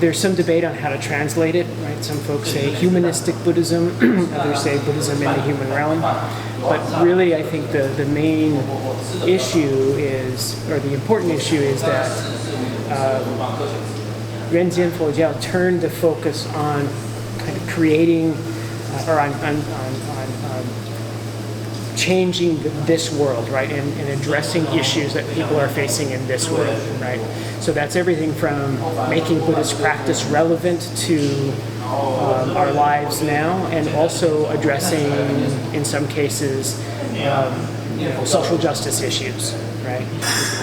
There's some debate on how to translate it, right? Some folks say humanistic Buddhism, others say Buddhism in the human realm. But really, I think the main issue is, or the important issue is that Renjian Fojiao turned the focus on kind of creating, or on changing this world, right, and addressing issues that people are facing in this world, right? So that's everything from making Buddhist practice relevant to our lives now, and also addressing, in some cases, social justice issues, right,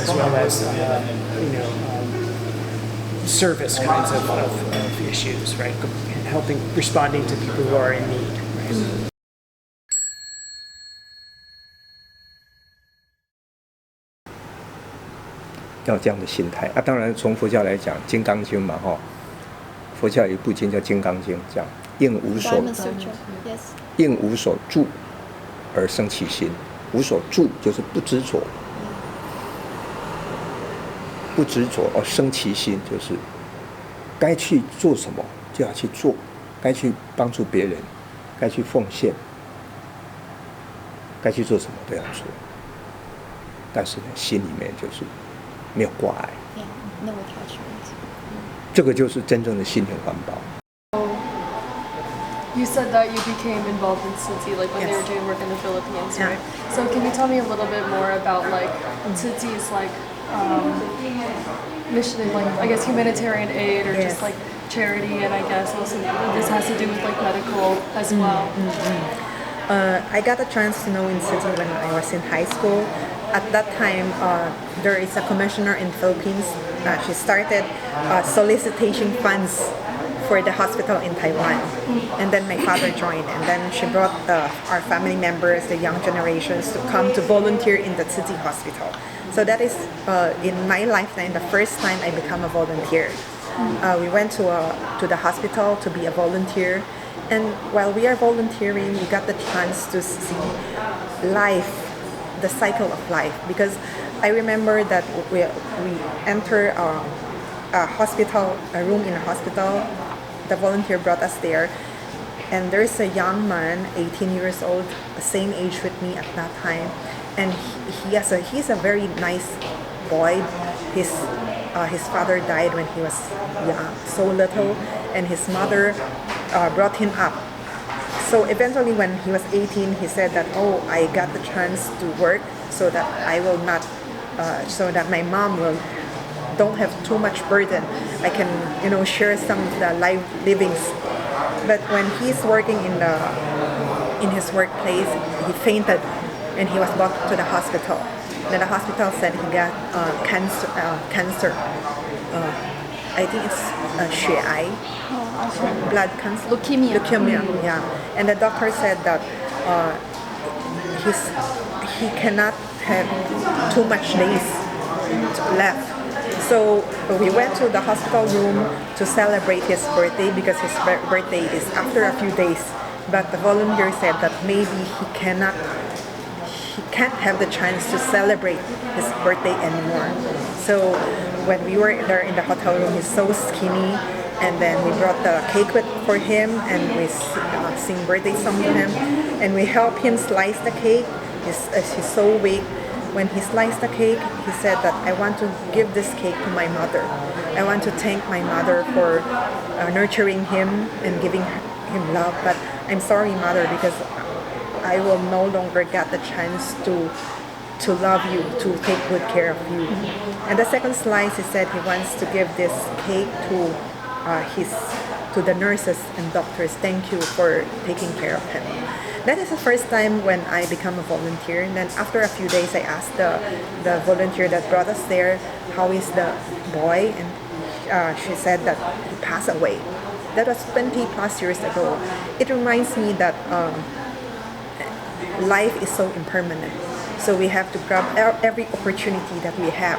as well as service kinds of issues, right, helping, responding to people who are in need, right? 要这样的心态啊！当然，从佛教来讲，《金刚经》嘛，佛教有一部经叫《金刚经》，讲应无所住而生其心。无所住就是不执着，不执着而生其心，就是该去做什么就要去做，该去帮助别人，该去奉献，该去做什么都要做。但是呢，心里面就是没有挂碍，这个就是真正的心灵环保。You said that you became involved in Tzu Chi, like when they were doing work in the Philippines, right? So can you tell me a little bit more about like Tzu Chi's like mission, like I guess humanitarian aid or just like charity, and I guess also this has to do with like medical as well. I got a chance to know in Tzu Chi when I was in high school. At that time, there is a commissioner in the Philippines. She started solicitation funds for the hospital in Taiwan. And then my father joined, and then she brought our family members, the young generations, to come to volunteer in the Tzu Chi hospital. So that is, in my lifetime, the first time I become a volunteer. We went to the hospital to be a volunteer. And while we are volunteering, we got the chance to see life, the cycle of life, because I remember that we enter a hospital, a room in a hospital. The volunteer brought us there, and there's a young man, 18 years old, the same age with me at that time, and he's a very nice boy. His father died when he was young, so little, and his mother brought him up. So eventually when he was 18, he said that, oh, I got the chance to work so that I will not, so that my mom don't have too much burden. I can, share some of the life livings. But when he's working in his workplace, he fainted and he was brought to the hospital. Then the hospital said he got cancer. I think it's 血癌. Blood cancer, leukemia, yeah. And the doctor said that he cannot have too much days left. So we went to the hospital room to celebrate his birthday, because his birthday is after a few days. But the volunteer said that maybe he can't have the chance to celebrate his birthday anymore. So when we were there in the hotel room, he's so skinny. And then we brought the cake for him, and we sing birthday song to him, and we help him slice the cake. He's so weak. When he sliced the cake, he said that I want to give this cake to my mother. I want to thank my mother for nurturing him and giving him love. But I'm sorry, mother, because I will no longer get the chance to love you, to take good care of you. And the second slice, he said he wants to give this cake to the nurses and doctors. Thank you for taking care of him. That is the first time when I become a volunteer. And then after a few days, I asked the volunteer that brought us there, how is the boy? And she said that he passed away. That was 20 plus years ago. It reminds me that life is so impermanent. So we have to grab every opportunity that we have.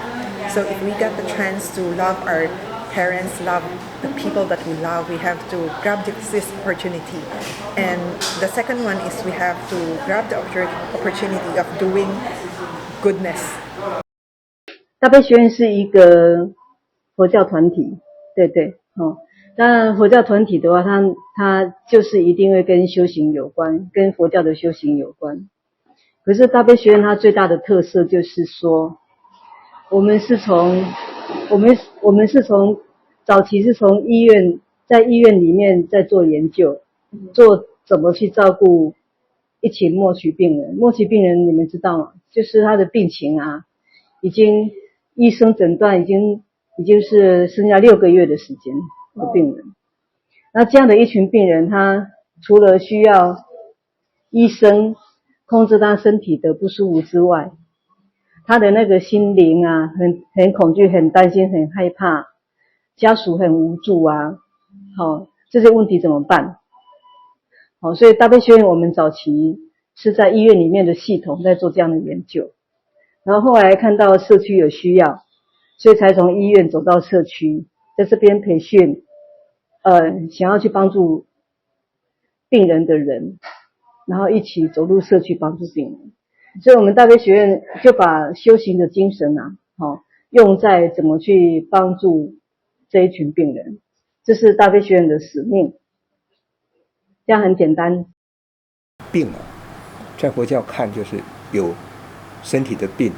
So if we get the chance to love our parents, love the people that we love, we have to grab this opportunity. And the second one is we have to grab the opportunity of doing goodness. 大悲学院是一个佛教团体，对对，当然，佛教团体的话，它就是一定会跟修行有关，跟佛教的修行有关。可是大悲学院它最大的特色就是说，我们是从早期是从在医院里面在做研究，做怎么去照顾一群末期病人。末期病人你们知道吗？就是他的病情啊，医生诊断已经是剩下6个月的时间的病人。那这样的一群病人，他除了需要医生控制他身体的不舒服之外，他的那个心灵啊，很恐惧、很担心、很害怕，家属很无助啊，这些问题怎么办？所以大悲学院我们早期是在医院里面的系统在做这样的研究，然后后来看到社区有需要，所以才从医院走到社区，在这边培训想要去帮助病人的人，然后一起走入社区帮助病人。所以我们大悲学院就把修行的精神啊，用在怎么去帮助这一群病人，这是大悲学院的使命。这样很简单。病啊，在佛教看就是有身体的病，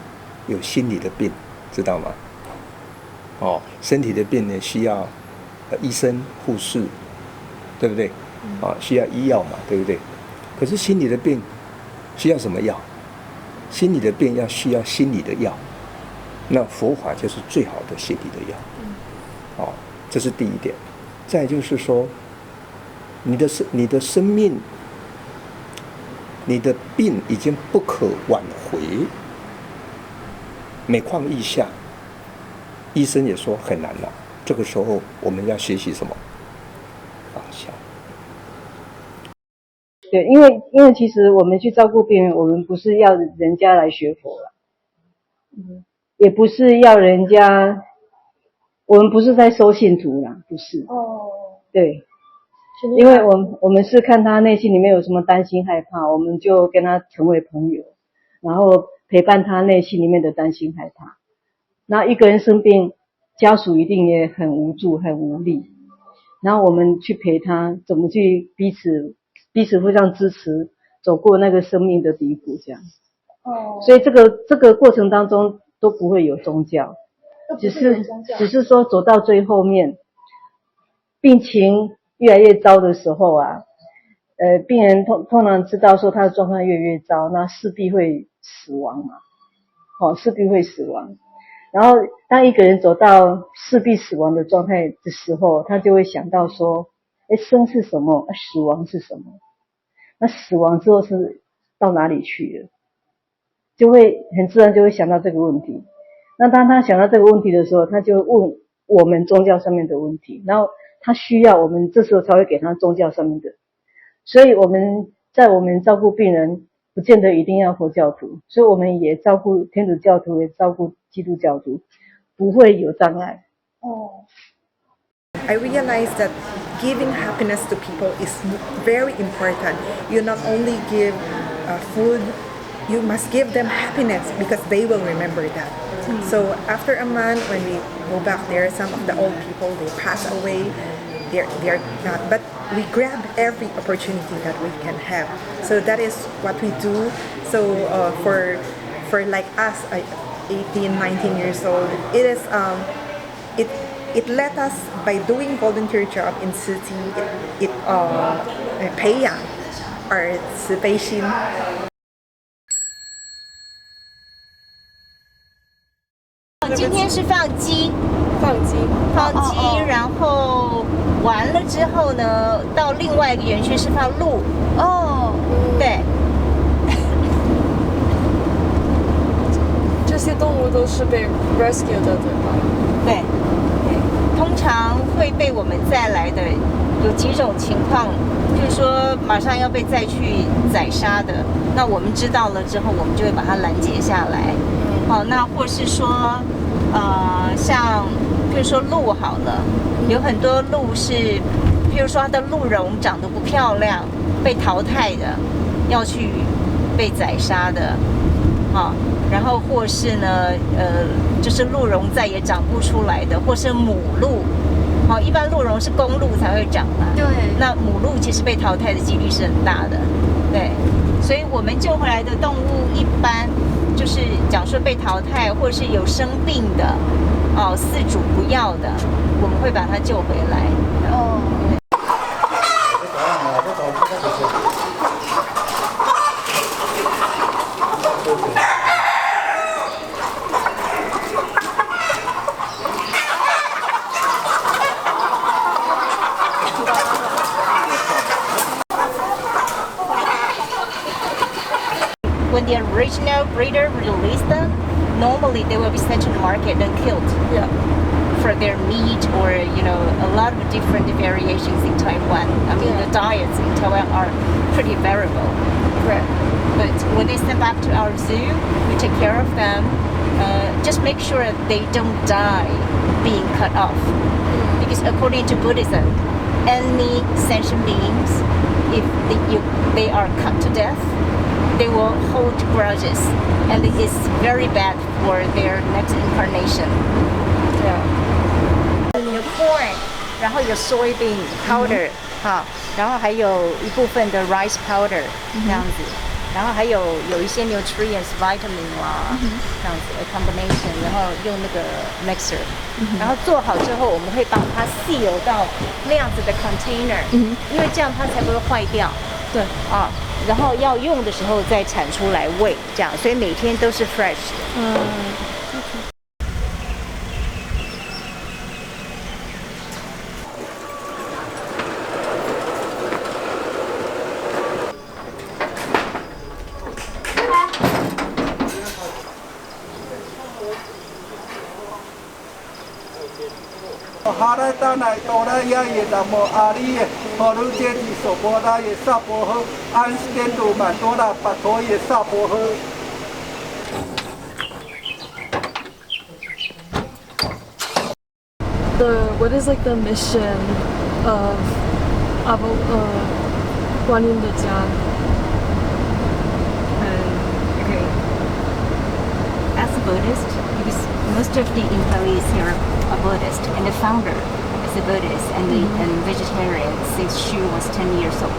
有心理的病，知道吗？身体的病呢需要医生、护士，对不对？需要医药嘛，对不对？可是心理的病需要什么药？心理的病需要心理的药，那佛法就是最好的心理的药。这是第一点。再就是说，你的生命，你的病已经不可挽回，每况愈下，医生也说很难了。这个时候我们要学习什么？放下。对，因为其实我们去照顾病人，我们不是要人家来学佛了，也不是要人家，我们不是在收信徒啦，不是。对，因为我们是看他内心里面有什么担心害怕，我们就跟他成为朋友，然后陪伴他内心里面的担心害怕。那一个人生病，家属一定也很无助很无力，然后我们去陪他，怎么去彼此互相支持，走过那个生命的低谷，这样。所以这个过程当中都不会有宗教，只是说走到最后面，病情越来越糟的时候啊，病人通常知道说他的状况越来越糟，那势必会死亡嘛，势必会死亡。然后当一个人走到势必死亡的状态的时候，他就会想到说，生是什么？死亡是什么？那死亡之后是到哪里去了？就会很自然就会想到这个问题。那当他想到这个问题的时候，他就问我们宗教上面的问题，然后他需要我们这时候才会给他宗教上面的。所以我们照顾病人，不见得一定要佛教徒，所以我们也照顾天主教徒，也照顾基督教徒，不会有障碍。I realized that giving happiness to people is very important. You not only give food, you must give them happiness because they will remember that. So after a month, when we go back there, some of the old people, they pass away. They're not, but we grab every opportunity that we can have. So that is what we do. So for like us, 18, 19 years old, it is it let us, by doing volunteer job in city, it培养our 慈悲心。今天是放鸡，然后完了之后呢，到另外一个园区是放鹿。对。这些动物都是被 rescue 的，对吧？对。通常会被我们载来的有几种情况，就是说马上要被载去宰杀的，那我们知道了之后，我们就会把它拦截下来。那或是说，像譬如说鹿好了，有很多鹿是，譬如说它的鹿茸长得不漂亮，被淘汰的，要去被宰杀的，然后或是呢，就是鹿茸再也长不出来的，或是母鹿，好，一般鹿茸是公鹿才会长嘛，对那母鹿其实被淘汰的几率是很大的，对，所以我们救回来的动物一般就是讲说被淘汰或者是有生病的，哦，饲主不要的，我们会把它救回来。哦。When the original breeder released them, normally they will be sent to the market and killed. Yeah. For their meat or a lot of different variations in Taiwan. I mean the diets in Taiwan are pretty variable. Right. But when they send back to our zoo, we take care of them. Just make sure they don't die being cut off. Because according to Buddhism, any sentient beings, if they are cut to death, they will hold grudges, and it is very bad for their next incarnation. Yeah. 有 corn， 然后有 soybean powder， 好，然后还有一部分的 rice powder 这样子，然后还有一些 nutrients vitamin 啦，这样子 a combination， 然后用那个 mixer， 然后做好之后，我们会把它 seal 到那样子的 container， 因为这样它才不会坏掉。对啊，然后要用的时候再产出来喂，这样，所以每天都是 fresh 的。哈来当来多来呀也那么阿里耶，好如阶级所波拉也萨波呵，安斯颠杜满多拉巴托也萨波呵。What is like the mission of 观音的家? Okay. As a Buddhist, because most of the employees here are Buddhist, and the founder is a Buddhist and vegetarian since she was 10 years old,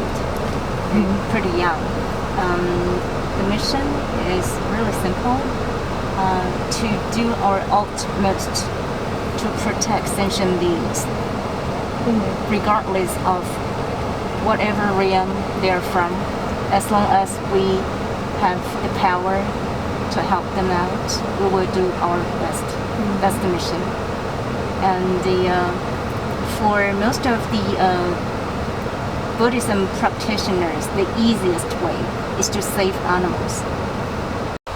pretty young. The mission is really simple, to do our utmost to protect sentient beings, regardless of whatever realm they're from, as long as we have the power to help them out, we will do our best. That's the mission. And for most of the Buddhism practitioners, the easiest way is to save animals.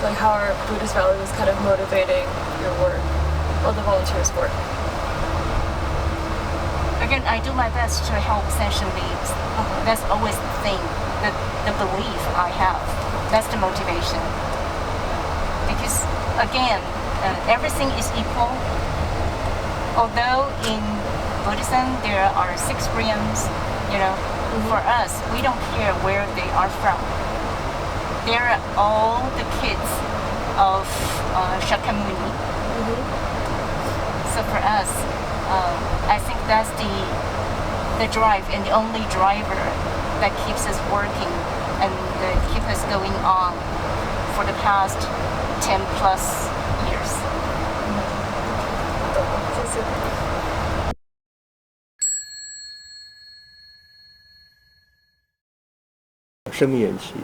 Like how are Buddhist values kind of motivating your work, or the volunteers' work? Again, I do my best to help sentient beings. That's always the thing, the belief I have. That's the motivation. Because again, everything is equal. Although in Buddhism there are 6 realms, for us, we don't care where they are from. They're all the kids of Shakyamuni. So for us, I think that's the drive and the only driver that keeps us working and keep us going on for the past 10 plus years. 谢谢。生命缘起，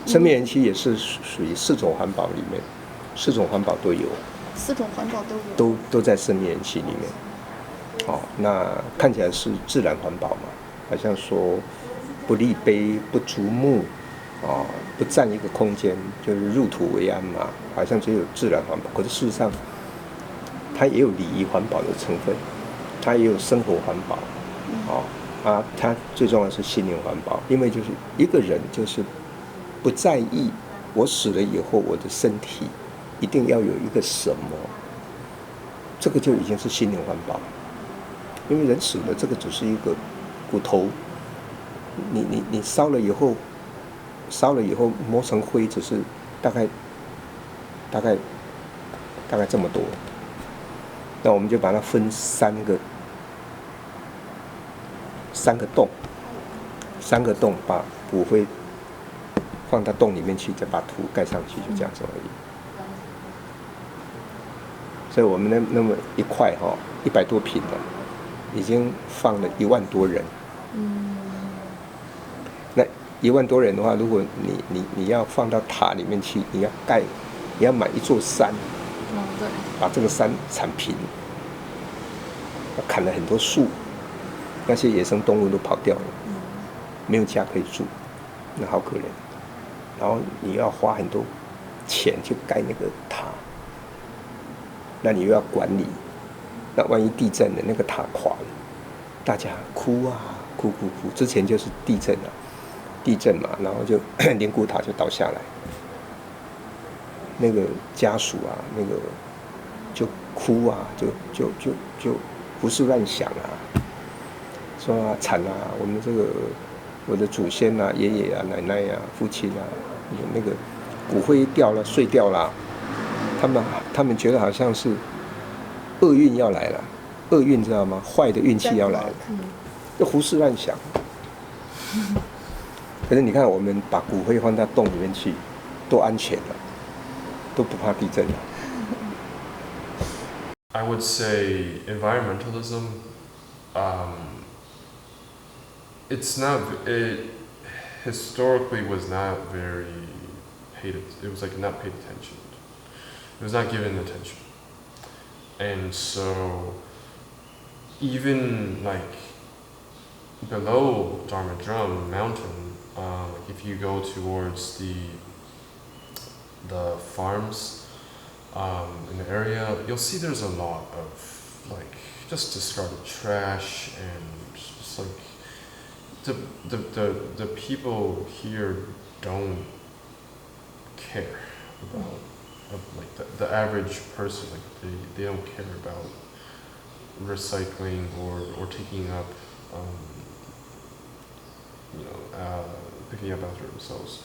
生命缘起也是属于4种环保里面，4种环保都有，4种环保都有，都在生命缘起里面。哦，那看起来是自然环保嘛，好像说不立碑、不竹木，哦，不占一个空间，就是入土为安嘛，好像只有自然环保。可是事实上，它也有礼仪环保的成分，它也有生活环保，哦。它最重要的是心灵环保，因为就是一个人就是不在意我死了以后我的身体一定要有一个什么，这个就已经是心灵环保。因为人死了，这个只是一个骨头，你烧了以后磨成灰，只是大概这么多。那我们就把它分三个洞，3个洞，把骨灰放到洞里面去，再把土盖上去，就这样子而已。所以我们那么一块100多坪了，已经放了1万多人。那1万多人的话，如果你要放到塔里面去，你要买一座山，把这个山铲平，砍了很多树，那些野生动物都跑掉了，没有家可以住，那好可怜。然后你要花很多钱去盖那个塔，那你又要管理，那万一地震了，那个塔垮了，大家哭啊哭。之前就是地震嘛，然后就灵骨塔就倒下来，那个家属啊，那个就哭啊，就胡思乱想啊，说啊惨啊，我的祖先啊、爷爷啊、奶奶啊、父亲啊，那个骨灰掉了、碎掉了，他们觉得好像是厄运要来了，厄运知道吗？坏的运气要来了，就胡思乱想。可是你看，我们把骨灰放到洞里面去，多安全啊，都不怕地震了。I would say environmentalism. It historically was not very it was like not paid attention. It was not given attention. And so even like below Dharma Drum mountain, if you go towards the farms in the area, you'll see there's a lot of like just discarded trash and just like the people here don't care about like the average person, like they don't care about recycling or taking up picking up after themselves.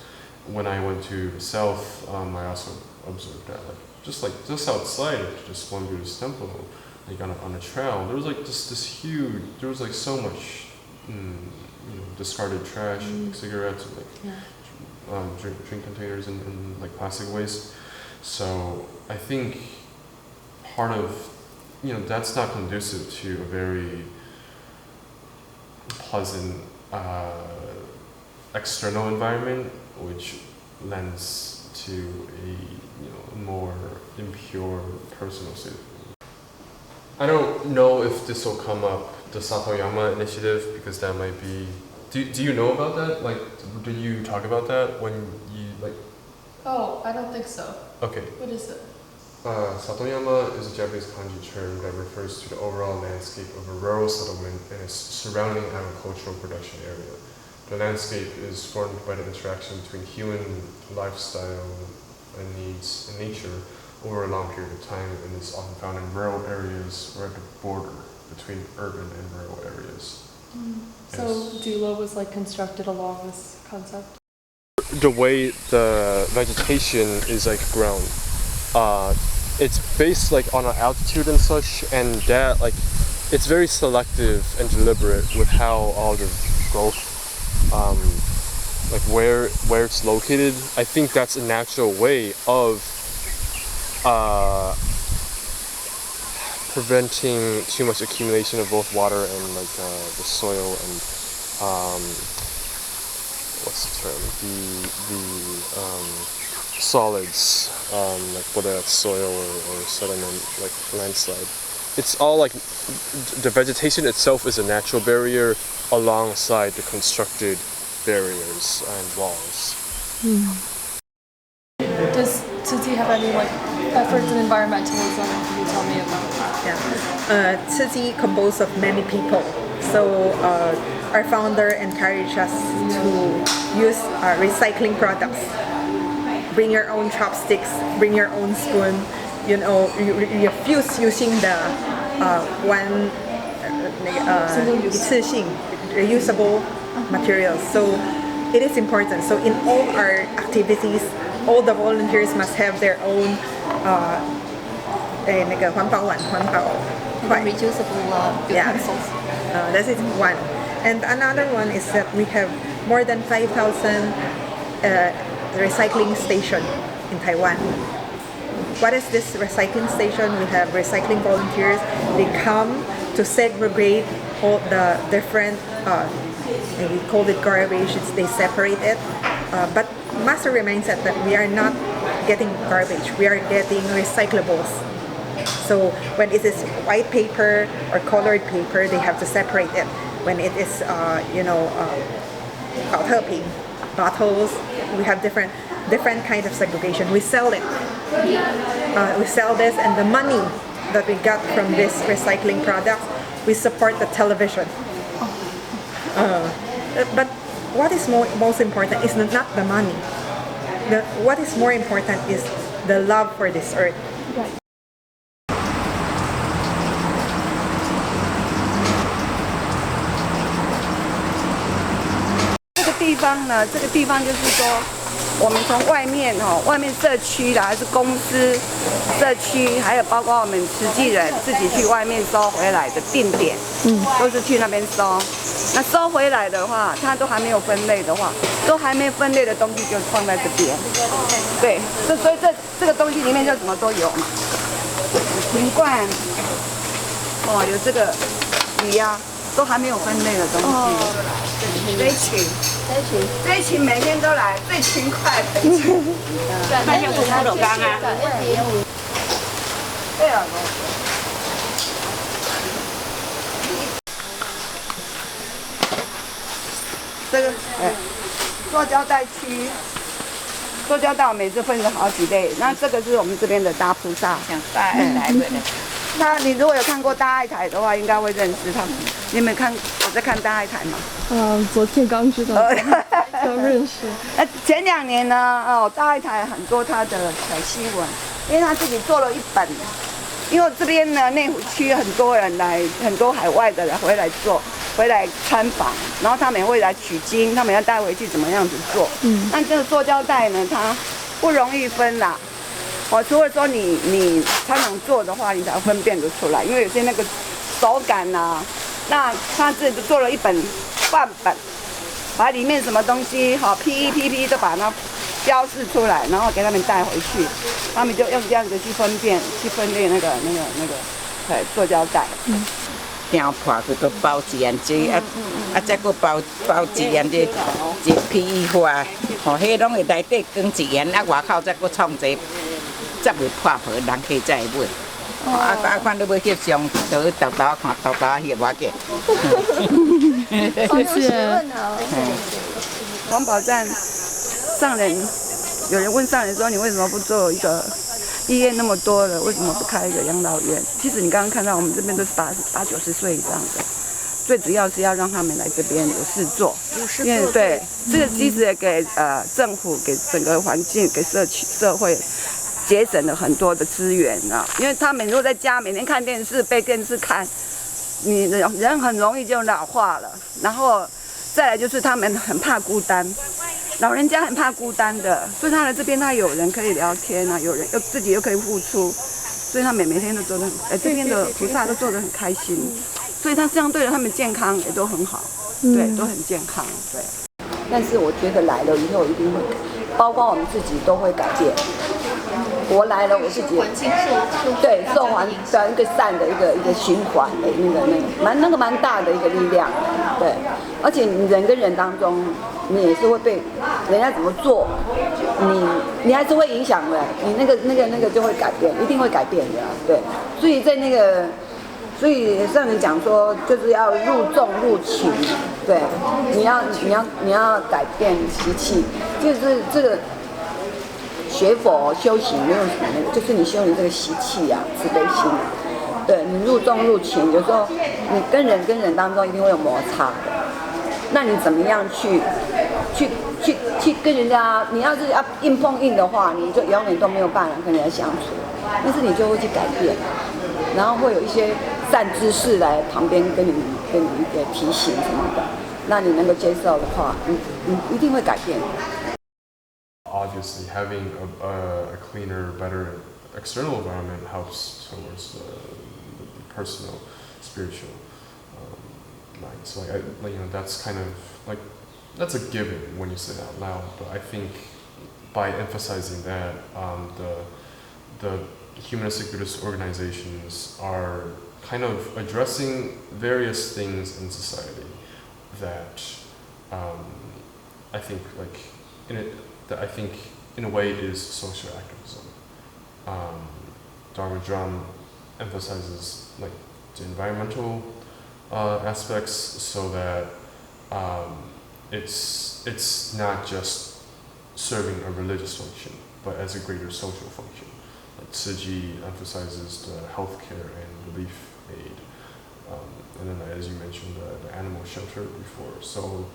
When I went to the south, I also observed that just outside of just one Buddhist temple, like on a trail, there was like just this huge, there was like so much discarded trash, like cigarettes, and like drink containers and like plastic waste. So I think part of that's not conducive to a very pleasant external environment, which lends to a more impure personal state. I don't know if this will come up, the Satoyama initiative, because that might be. Do you know about that? Like, did you talk about that when you like? Oh, I don't think so. Okay. What is it? Satoyama is a Japanese kanji term that refers to the overall landscape of a rural settlement and its surrounding agricultural production area. The landscape is formed by the interaction between human lifestyle and needs and nature over a long period of time, and is often found in rural areas or at the border between urban and rural areas. So Dula was like constructed along this concept? The way the vegetation is like grown, it's based like on an altitude and such, and that like it's very selective and deliberate with how all the growth, like where it's located. I think that's a natural way of preventing too much accumulation of both water and like the soil and what's the term? The solids, like whether that's soil or sediment, like landslide. It's all like the vegetation itself is a natural barrier alongside the constructed barriers and walls. Does Tzuti have any like efforts in environmentalism? Can you tell me about that? Yeah. Tzuti composed of many people. So our founder encouraged us to use recycling products. Bring your own chopsticks, bring your own spoon. You refuse using the one 一次性 reusable materials. So it is important. So in all our activities, all the volunteers must have their own 那个环保碗、环保筷。reusable Yeah. utensils. That is one. And another one is that we have more than 5,000 recycling station in Taiwan. What is this recycling station? We have recycling volunteers. They come to segregate all the different, we call it garbage, they separate it. But Master reminds us that we are not getting garbage, we are getting recyclables. So when it is white paper or colored paper, they have to separate it. When it is, bottles, we have different kind of segregation. We sell it. We sell this, and the money that we got from this recycling products, we support the television. But what is most important is not the money. What is more important is the love for this earth. 这个地方就是说，我们从外面社区啦，还是公司、社区，还有包括我们实际人自己去外面收回来的定点，都是去那边收。那收回来的话，它都还没有分类的话，都还没分类的东西就放在这边。对，所以这个东西里面就什么都有嘛，有瓶罐，有这个鱼呀，都还没有分类的东西。这一群每天都来，最勤快的一群。那就不偷缸啊。对啊。这个塑胶袋区，塑胶袋我每次分了好几类。那这个是我们这边的大菩萨，像大爱台的。你如果有看过大爱台的话，应该会认识他们。你有没有看？我在看大爱台嘛。昨天刚知道，刚认识。前2年呢，大爱台很多他的小新闻，因为他自己做了一本。因为这边呢，内湖区很多人来，很多海外的人回来参访，然后他们也会来取经，他们要带回去怎么样子做。那这个塑胶袋呢，它不容易分啦。除了说你常常做的话，你才分辨得出来，因为有些那个手感啊，那他这里做了一本范本，把里面什么东西PP 都把它标示出来，然后给他们带回去，他们就用这样子去分类那个塑胶袋。挑破去个包自然纸，再个包自然的PE花，迄拢会内底装自然，外口再个创一个。才袂破皮，人客才会买。看你要翕相，就豆看豆翕我嘅。谢谢。环保站上人，有人问上人说：“你为什么不做一个医院那么多了，为什么不开一个养老院？”其实你刚刚看到我们这边都是80-90岁以上的，最主要是要让他们来这边有事做。因为对这个其实也给政府、给整个环境、给社会。节省了很多的资源啊，因为他们如果在家每天看电视、被电视看，你人很容易就老化了。然后再来就是他们很怕孤单，老人家很怕孤单的，所以他来这边他有人可以聊天啊，有人自己又可以付出，所以他们每天都做得这边的菩萨都做得很开心，所以他相对的他们健康也都很好，对，都很健康，对。但是我觉得来了以后一定会，包括我们自己都会改变。我来了，我自己对受环的一个善的一个循环的那个蛮大的一个力量，对，而且你人跟人当中，你也是会被人家怎么做，你还是会影响的，你那个就会改变，一定会改变的，对，所以在所以上人讲说，就是要入众入情，对，你要改变习气，就是这个。学佛修行没有什么，就是你修你这个习气啊，慈悲心。对你入众入情，有时候你跟人当中一定会有摩擦的。那你怎么样去跟人家？你要是要硬碰硬的话，你就永远都没有办法跟人家相处。但是你就会去改变，然后会有一些善知识来旁边跟你一个提醒什么的。那你能够接受的话，你一定会改变。Obviously, having a cleaner, better external environment helps towards the personal, spiritual mind. So that's kind of like, that's a given when you say it out loud. But I think by emphasizing that, the humanistic Buddhist organizations are kind of addressing various things in society that I think in a way is social activism. Dharma Drum emphasizes like the environmental aspects, so that it's not just serving a religious function, but as a greater social function. Like Tzu emphasizes the healthcare and relief aid, and then as you mentioned, the animal shelter before. So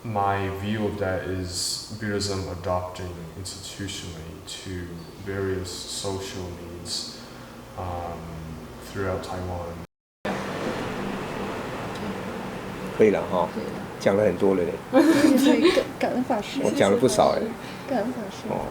my view of that is Buddhism adopting institutionally to various social needs throughout Taiwan. 可以了哈，讲了很多了嘞。感恩法师，我讲了不少哎。感恩法师。哦。